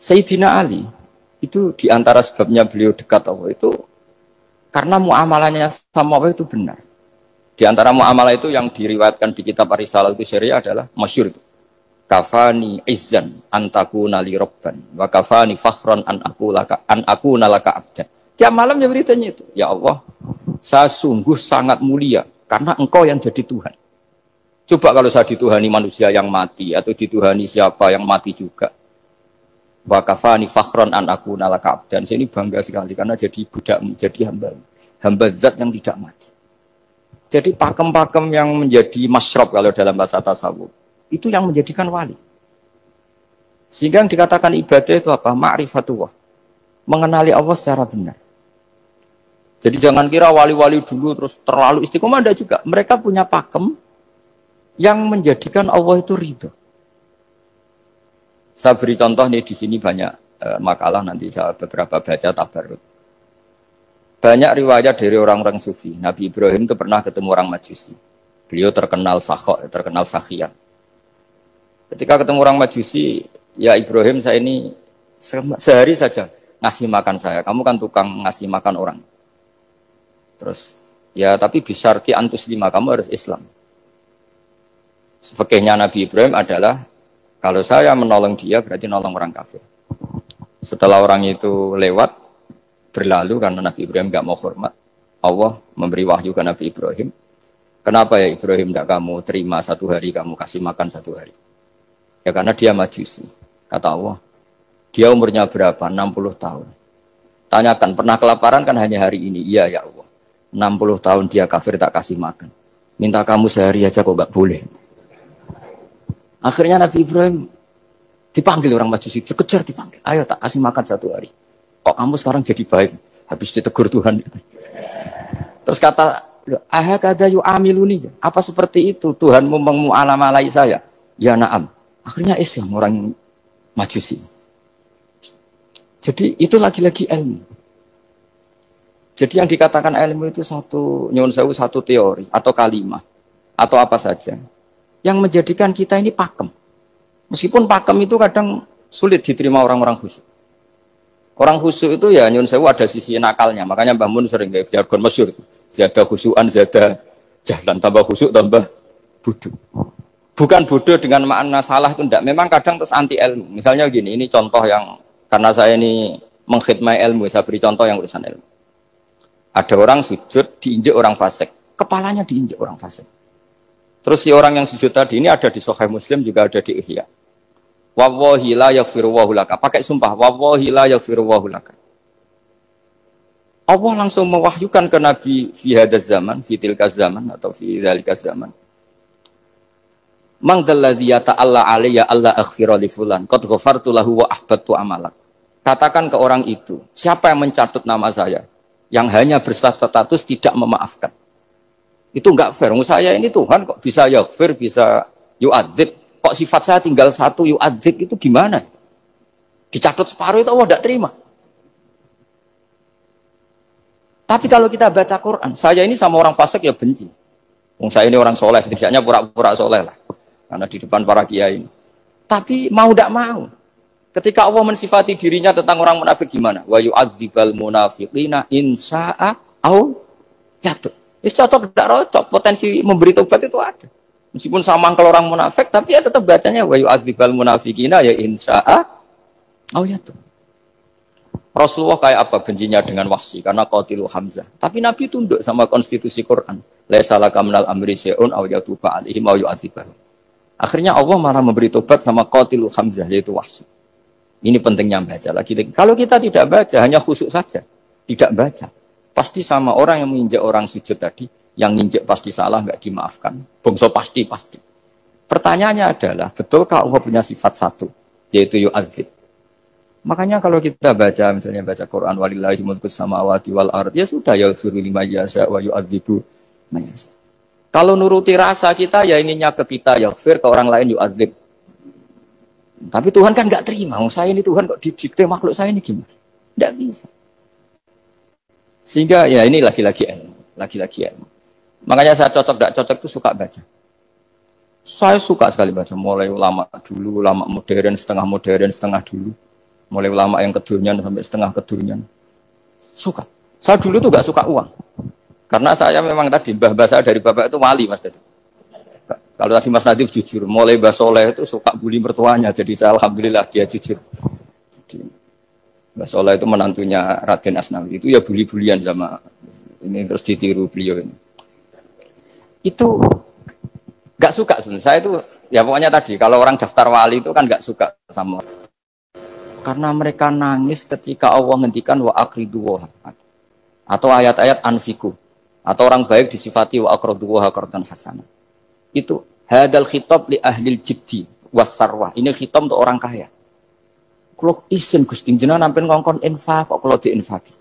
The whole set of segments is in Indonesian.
Sayyidina Ali itu diantara sebabnya beliau dekat Allah itu karena muamalahnya sama Allah itu benar. Di antara muamalah itu yang diriwayatkan di kitab Ar-Risalah itu Syariah adalah masyhur itu. Kafani izzan antakuna li rabban wa kafani fakhran an aku nalaka abdan. Tiap malam ya beritanya itu. Ya Allah, saya sungguh sangat mulia karena engkau yang jadi Tuhan. Coba kalau saya dituhani manusia yang mati atau dituhani siapa yang mati juga. Wa kafani fakhran an aku nalaka abdan. Saya ini bangga sekali karena jadi budak, jadi hamba zat yang tidak mati. Jadi pakem-pakem yang menjadi masyrab kalau dalam bahasa tasawuf itu yang menjadikan wali. Sehingga yang dikatakan ibadah itu apa? Ma'rifatullah. Mengenali Allah secara benar. Jadi jangan kira wali-wali dulu terus terlalu istiqomah, ada juga. Mereka punya pakem yang menjadikan Allah itu ridho. Saya beri contoh nih di sini banyak makalah nanti saya beberapa baca tabarruk. Banyak riwayat dari orang-orang sufi. Nabi Ibrahim itu pernah ketemu orang Majusi. Beliau terkenal sakhok, terkenal sakhian. Ketika ketemu orang Majusi, ya Ibrahim saya ini sehari saja ngasih makan saya. Kamu kan tukang ngasih makan orang. Terus ya tapi bisyarti antus lima, kamu harus Islam. Fikihnya Nabi Ibrahim adalah kalau saya menolong dia berarti nolong orang kafir. Setelah orang itu lewat berlalu karena Nabi Ibrahim enggak mau hormat, Allah memberi wahyu ke Nabi Ibrahim. Kenapa ya Ibrahim tidak kamu terima satu hari, kamu kasih makan satu hari? Ya karena dia Majusi. Kata Allah, dia umurnya berapa? 60 tahun. Tanyakan, pernah kelaparan kan hanya hari ini? Iya ya Allah. 60 tahun dia kafir tak kasih makan. Minta kamu sehari aja kok enggak boleh. Akhirnya Nabi Ibrahim dipanggil orang Majusi, dikejar dipanggil. Ayo tak kasih makan satu hari. Kok kamu sekarang jadi baik? Habis ditegur Tuhan. Terus kata, ahakada yu'amiluni. Apa seperti itu? Tuhanmu mengu'alamalai saya. Ya na'am. Akhirnya Islam orang Majusi. Jadi itu lagi-lagi ilmu. Jadi yang dikatakan ilmu itu satu teori atau kalimat atau apa saja yang menjadikan kita ini pakem. Meskipun pakem itu kadang sulit diterima orang-orang khusyuk. Orang khusyuk itu ya nyun sewu ada sisi nakalnya. Makanya Mbah Mun sering kayak jargon masyhur. Zada khusyuan, zada jahlan, tambah khusyuk tambah bodoh. Bukan bodoh dengan makna salah itu enggak. Memang kadang terus anti ilmu. Misalnya gini, ini contoh yang karena saya ini mengkhidmati ilmu, saya beri contoh yang urusan ilmu. Ada orang sujud diinjek orang fasik, kepalanya diinjek orang fasik. Terus si orang yang sujud tadi ini ada di Sahih Muslim, juga ada di Ihya. Wallahi la yaghfirullahu laka. Pakai sumpah, wallahi la yaghfirullahu laka. Allah langsung mewahyukan ke Nabi fi hadzal zaman, fi tilkaz zaman atau fi dzalikaz zaman. Man dzalladzi yata'alla alayya alla aghfira li fulan qad ghafartu lahu wa ahbattu amalak. Katakan ke orang itu, siapa yang mencatut nama saya yang hanya berstatus tidak memaafkan. Itu enggak fair. Saya ini Tuhan kok bisa yaghfir, bisa yu'adzib. Kok sifat saya tinggal satu yu'adzib itu gimana? Dicatut separuh itu Allah tidak terima. Tapi kalau kita baca Quran, saya ini sama orang fasik ya benci. Saya ini orang soleh, setidaknya pura-pura soleh lah. Karena di depan para kiai. Tapi mau tidak mau. Ketika Allah mensifati dirinya tentang orang munafik gimana? Wa yu'adzibal munafiqina insya'a au jatuh. Itu cocok tidak cocok, potensi memberi tobat itu ada. Meskipun sama kalau orang munafik, tapi ya tetap bacanya wa yu'adzibal munafiqina ya insya'a au jatuh. Rasulullah kayak apa bencinya dengan Wahsy karena qatilu Hamzah. Tapi Nabi tunduk sama konstitusi Quran. Laisa laka minal amri syai'un aw yatuba alaihim aw yu'adzibahum. Akhirnya Allah malah memberi tobat sama qatilu Hamzah yaitu Wahsy. Ini pentingnya baca lagi. Kalau kita tidak baca, hanya khusyuk saja, tidak baca, pasti sama orang yang menginjak orang sujud tadi, yang nginjak pasti salah, nggak dimaafkan. Bongso pasti. Pertanyaannya adalah, betulkah Allah punya sifat satu, yaitu yu'adzib? Makanya kalau kita baca, misalnya baca Quran, walillahi mulkus samawati wal ard, ya sudah, yaghfiru liman yasha wa yu'adzibu man yasha. Kalau nuruti rasa kita, ya inginnya ke kita, yaghfir, ke orang lain yu'adzib. Tapi Tuhan kan nggak terima. Saya ini Tuhan kok didikte makhluk saya ini gimana? Nggak bisa. Sehingga ya ini lagi-lagi ilmu. Makanya saya cocok nggak cocok itu suka baca. Saya suka sekali baca. Mulai ulama dulu, ulama modern, setengah dulu. Mulai ulama yang kedunian sampai setengah kedunian. Suka. Saya dulu tuh gak suka uang. Karena saya memang tadi, mbah-mbah saya dari bapak itu wali Mas tadi. Kalau tadi Mas Nadif jujur, mulai Mbah Soleh itu suka bully mertuanya. Jadi saya alhamdulillah dia jujur. Jadi, Mbah Soleh itu menantunya Raden Asnawi. Itu ya bully-bulian sama ini terus ditiru beliau ini. Itu gak suka sebenarnya. Saya itu ya pokoknya tadi kalau orang daftar wali itu kan gak suka sama. Karena mereka nangis ketika Allah ngendikan wa aqridu atau ayat-ayat anfiku atau orang baik disifati wa aqridu wa qardan hasanah. Itu hadal khitab li ahlil jiddi wasarwah. Ini khitab untuk orang kaya. Kalau isin Gusti jenengan nampen ngongkon infak kok kalau diinfaki.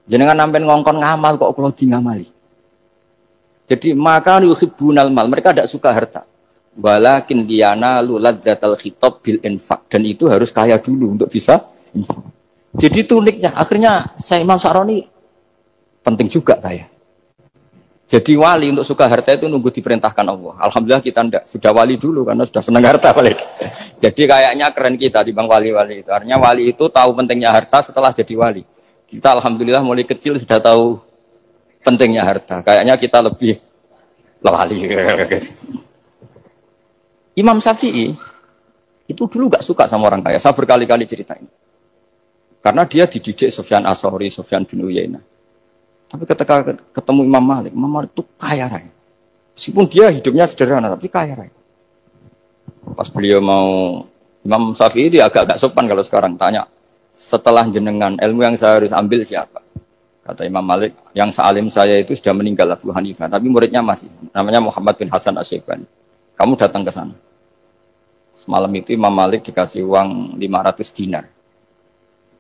Jenengan nampen ngongkon ngamal kok kalau di ngamali. Jadi maka yuhibbunal mal, mereka tidak suka harta. Walakin liyana luladzatal khitab bil infak, dan itu harus kaya dulu untuk bisa infak. Jadi itu uniknya. Akhirnya saya Imam Sa'roni penting juga kaya. Jadi wali untuk suka harta itu nunggu diperintahkan Allah. Alhamdulillah kita tidak sudah wali dulu karena sudah senang harta balik. Jadi kayaknya keren kita di bang wali-wali itu. Artinya wali itu tahu pentingnya harta setelah jadi wali. Kita alhamdulillah mulai kecil sudah tahu pentingnya harta. Kayaknya kita lebih wali. Imam Syafi'i itu dulu gak suka sama orang kaya. Saya berkali-kali ceritain. Karena dia dididik Sufyan As-Sawri, Sufyan bin Uyainah. Tapi ketika ketemu Imam Malik itu kaya raya. Meskipun dia hidupnya sederhana, tapi kaya raya. Pas beliau mau, Imam Syafi'i dia agak-agak sopan kalau sekarang tanya, setelah jenengan, ilmu yang saya harus ambil siapa? Kata Imam Malik, yang sealim saya itu sudah meninggal Abu Hanifah, tapi muridnya masih, namanya Muhammad bin Hasan Asy-Syaibani. Kamu datang ke sana. Semalam itu Imam Malik dikasih uang 500 dinar.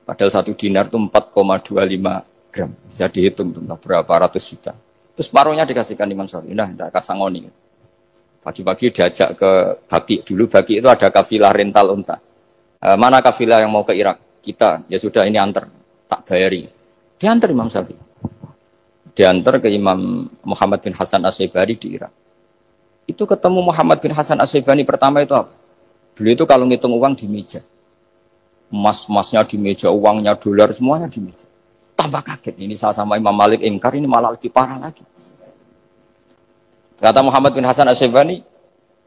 Padahal 1 dinar itu 4,25 gram. Bisa dihitung berapa ratus juta. Terus separuhnya dikasihkan Imam Syafi'i. Nah, tidak kasangoni. Pagi-pagi diajak ke Baki. Dulu Baki itu ada kafilah rental unta. Mana kafilah yang mau ke Irak? Kita. Ya sudah ini antar. Tak bayari. Diantar Imam Syafi'i. Diantar ke Imam Muhammad bin Hasan Asy-Syaibani di Irak. Itu ketemu Muhammad bin Hasan Asy-Syaibani pertama itu apa? Beliau itu kalau ngitung uang di meja. Emas-emasnya di meja, uangnya, dolar, semuanya di meja. Tambah kaget. Ini saya sama Imam Malik ingkar, ini malah lebih parah lagi. Kata Muhammad bin Hasan Asy-Syaibani,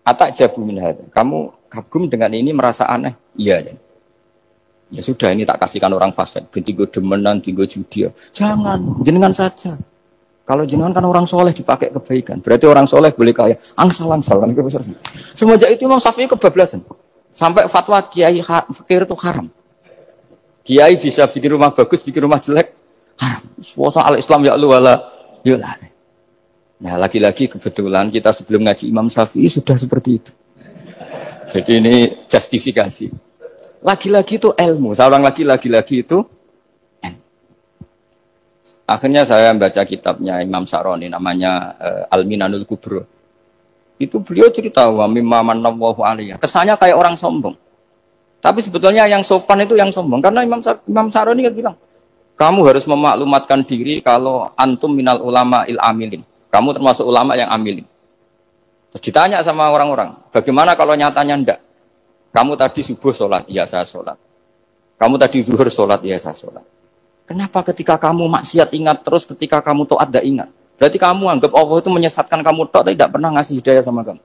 atak jabu min hadza. Kamu kagum dengan ini merasa aneh? Iya. Ya sudah, ini tak kasihkan orang fasik. Tinggo demenan, tinggo judi. Jangan, jenengan saja. Kalau jenengan kan orang soleh dipakai kebaikan. Berarti orang soleh boleh kaya. Angsal-angsal. Semenjak itu Imam Syafi'i kebablasan. Sampai fatwa kiai fakir itu haram. Kiai bisa bikin rumah bagus, bikin rumah jelek. Haram. Puasa al-Islam ya Allah wala yulah. Nah lagi-lagi kebetulan kita sebelum ngaji Imam Syafi'i sudah seperti itu. Jadi ini justifikasi. Lagi-lagi itu ilmu. Saya ulang lagi-lagi itu akhirnya saya baca kitabnya Imam Sa'roni namanya Al-Minanul Kubro. Itu beliau cerita wa mimma manallahu alaihi. Kesannya kayak orang sombong. Tapi sebetulnya yang sopan itu yang sombong karena Imam Sa'roni kan bilang, kamu harus memaklumatkan diri kalau antum minal ulama il amilin. Kamu termasuk ulama yang amilin. Terus ditanya sama orang-orang, bagaimana kalau nyatanya enggak? Kamu tadi subuh sholat, iya saya sholat. Kamu tadi zuhur sholat, iya saya sholat. Kenapa ketika kamu maksiat ingat terus, ketika kamu taat tidak ingat? Berarti kamu anggap Allah itu menyesatkan kamu tok, tidak pernah ngasih hidayah sama kamu.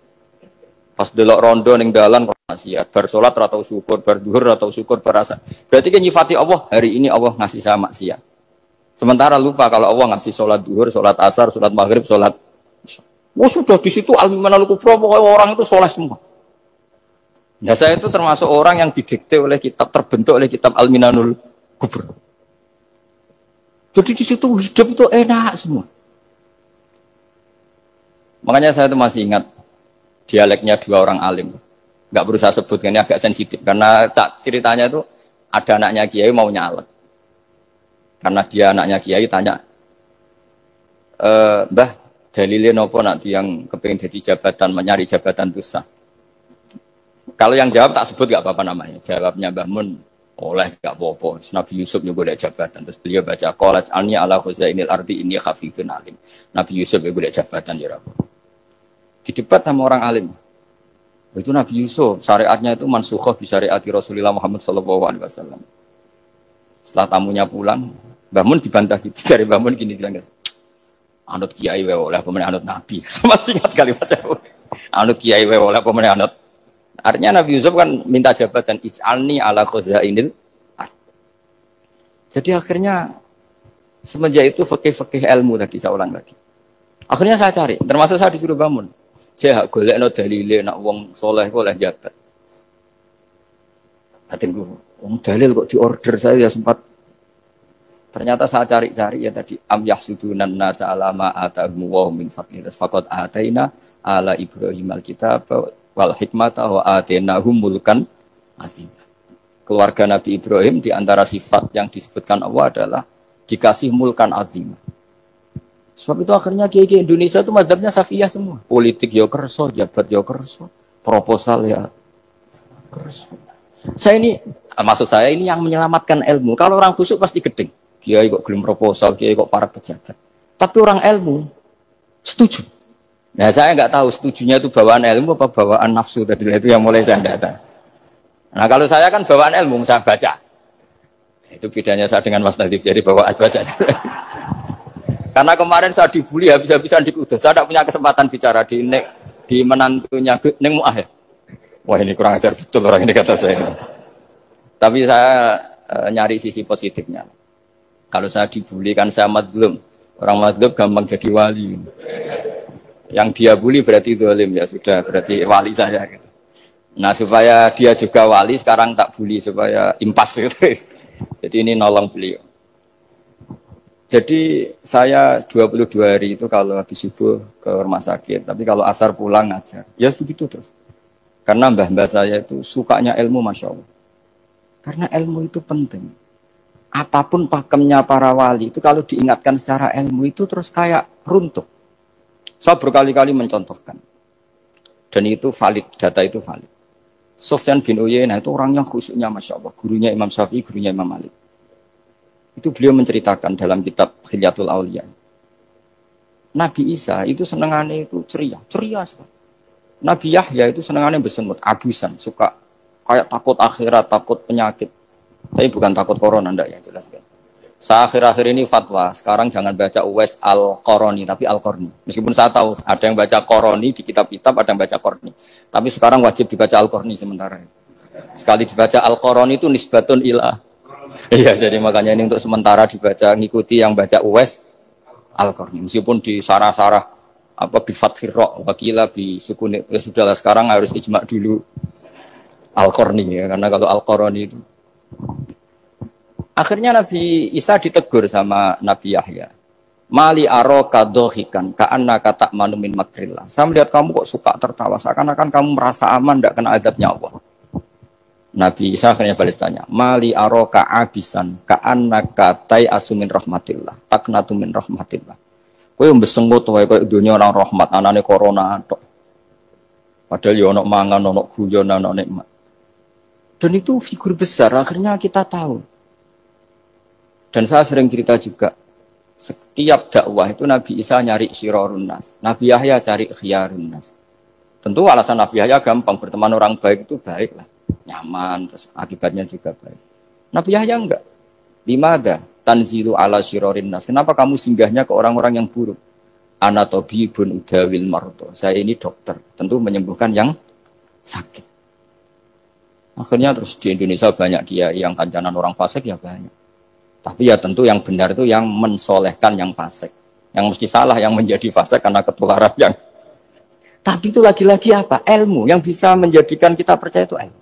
Pas delok rondo ning dalan kok maksiat, bar salat ora tau syukur, bar zuhur ora tau syukur, berasa. Berarti kan nyifati Allah, hari ini Allah ngasih saya maksiat. Sementara lupa kalau Allah ngasih salat zuhur, salat asar, salat maghrib, salat. Oh sudah di situ Al-Minanul Kubro, pokoknya orang itu soleh semua. Nah saya itu termasuk orang yang didikte oleh kitab, terbentuk oleh kitab Al-Minanul Kubro. Jadi di situ hidup itu enak semua. Makanya saya itu masih ingat dialeknya dua orang alim. Nggak perlu saya sebut, ini agak sensitif. Karena ceritanya itu ada anaknya Kiai mau nyalek. Karena dia anaknya Kiai tanya, Mbah, dalilnya nopo nanti yang kepengen jadi jabatan, mencari jabatan itu sah. Kalau yang jawab tak sebut nggak apa-apa namanya. Jawabnya Mbah Mun, oleh gak apa-apa. Nabi Yusuf juga boleh jabatan. Terus beliau baca qalat anni ala khuzainil ardi inni khafifun alim. Nabi Yusuf juga boleh jabatan ya Rabb. Di debat sama orang alim. Itu Nabi Yusuf syariatnya itu mansukhoh bi syariati Rasulullah Muhammad sallallahu alaihi wasallam. Setelah tamunya pulang, Mbah Mun dibantah gitu. Dari Mbah Mun gini bilang, anut kiai wae oleh pemenang anut nabi. Sama ingat kalimatnya. Anut kiai wae oleh pemenang anut. Artinya Nabi Yusuf kan minta jabatan ij'alni ala khazainil ard. Jadi akhirnya semenjak itu fikih-fikih ilmu tadi saya ulang lagi. Akhirnya saya cari, termasuk saya disuruh bangun. Saya golekno dalile nak wong soleh kok oleh jabat. Batinku, wong dalil kok diorder saya sempat. Ternyata saya cari-cari ya tadi am yahsudunan nasa alama atahum wa min fadlillah faqad ataina ala Ibrahim alkitab wal hikmata wa atainahum mulkan azim. Keluarga Nabi Ibrahim di antara sifat yang disebutkan Allah adalah dikasih mulkan azim. Sebab itu akhirnya kiai Indonesia itu mazhabnya Safiyah semua. Politik ya kerso, jabat ya kerso, proposal ya kerso. Maksud saya ini yang menyelamatkan ilmu. Kalau orang khusyuk pasti gedeng. Kiai kok gelem proposal, kiai kok para pejabat. Tapi orang ilmu setuju. Nah saya nggak tahu setujunya itu bawaan ilmu apa bawaan nafsu tadi itu yang mulai saya data. Nah kalau saya kan bawaan ilmu saya baca. Itu bedanya saya dengan Mas Nadif jadi bawaan baca. Karena kemarin saya dibully habis-habisan di Kudus. Saya tidak punya kesempatan bicara di menantunya Neng Mu'ah ya. Wah ini kurang ajar betul orang ini kata saya. Tapi saya nyari sisi positifnya. Kalau saya dibully kan saya madlum. Orang madlum gampang jadi wali. Yang dia bully berarti zalim ya sudah berarti wali saya gitu. Nah supaya dia juga wali sekarang tak bully supaya impas gitu. Jadi ini nolong beliau. Jadi saya 22 hari itu kalau habis subuh ke rumah sakit, tapi kalau asar pulang ngajar. Ya begitu terus. Karena mbah-mbah saya itu sukanya ilmu Masya Allah. Karena ilmu itu penting. Apapun pakemnya para wali itu kalau diingatkan secara ilmu itu terus kayak runtuh. Saya berkali-kali mencontohkan. Dan itu valid, data itu valid. Sufyan bin Uyainah itu orang yang khusyuknya Masya Allah. Gurunya Imam Syafi'i, gurunya Imam Malik. Itu beliau menceritakan dalam kitab Khilyatul Auliya. Nabi Isa itu senengannya itu ceria sekali. Nabi Yahya itu senengannya bersemut, abusan, suka kayak takut akhirat, takut penyakit. Tapi bukan takut corona, enggak ya jelas kan. Saya akhir-akhir ini fatwa, sekarang jangan baca Uwais Al-Qarani, tapi Al-Qarni. Meskipun saya tahu ada yang baca Qarani di kitab-kitab, ada yang baca Qarni. Tapi sekarang wajib dibaca Al-Qarni sementara. Sekali dibaca Al-Qarani itu nisbatun ilah. Iya, jadi makanya ini untuk sementara dibaca, ngikuti yang baca Uwais Al-Qarni. Meskipun di sarah-sarah apa bi fathir ra wakila bi sukun ya sudahlah sekarang harus ijma dulu Al-Qarni ya, karena kalau Al-Qarani itu akhirnya Nabi Isa ditegur sama Nabi Yahya. Mali aroka dohikan ka'anna kata manumin makrillah. Saya melihat kamu kok suka tertawa, seakan-akan kamu merasa aman tidak kena azabnya Allah. Nabi Isa akhirnya balas tanya, Mali aroka abisan ka'anna katai asumin rahmatillah taknatu min rahmatillah. Kowe mbesengut wae koyo dunya orang rahmat, anane corona tok. Padahal yo ono mangan, ono guyon, ono nikmat. Dan itu figur besar, akhirnya kita tahu. Dan saya sering cerita juga, setiap dakwah itu Nabi Isa nyari syirarun nas, Nabi Yahya cari khiyarun nas. Tentu alasan Nabi Yahya gampang, berteman orang baik itu baik lah, nyaman, terus akibatnya juga baik. Nabi Yahya enggak. Limada tanzilu ala syirarin nas. Kenapa kamu singgahnya ke orang-orang yang buruk? Ana tabibun udawil mardo. Saya ini dokter, tentu menyembuhkan yang sakit. Akhirnya terus di Indonesia banyak kiai yang kancanan orang fasik ya banyak. Tapi ya tentu yang benar itu yang mensolehkan yang fasik. Yang mesti salah yang menjadi fasik karena ketularan yang. Tapi itu lagi-lagi apa? Ilmu yang bisa menjadikan kita percaya itu ilmu.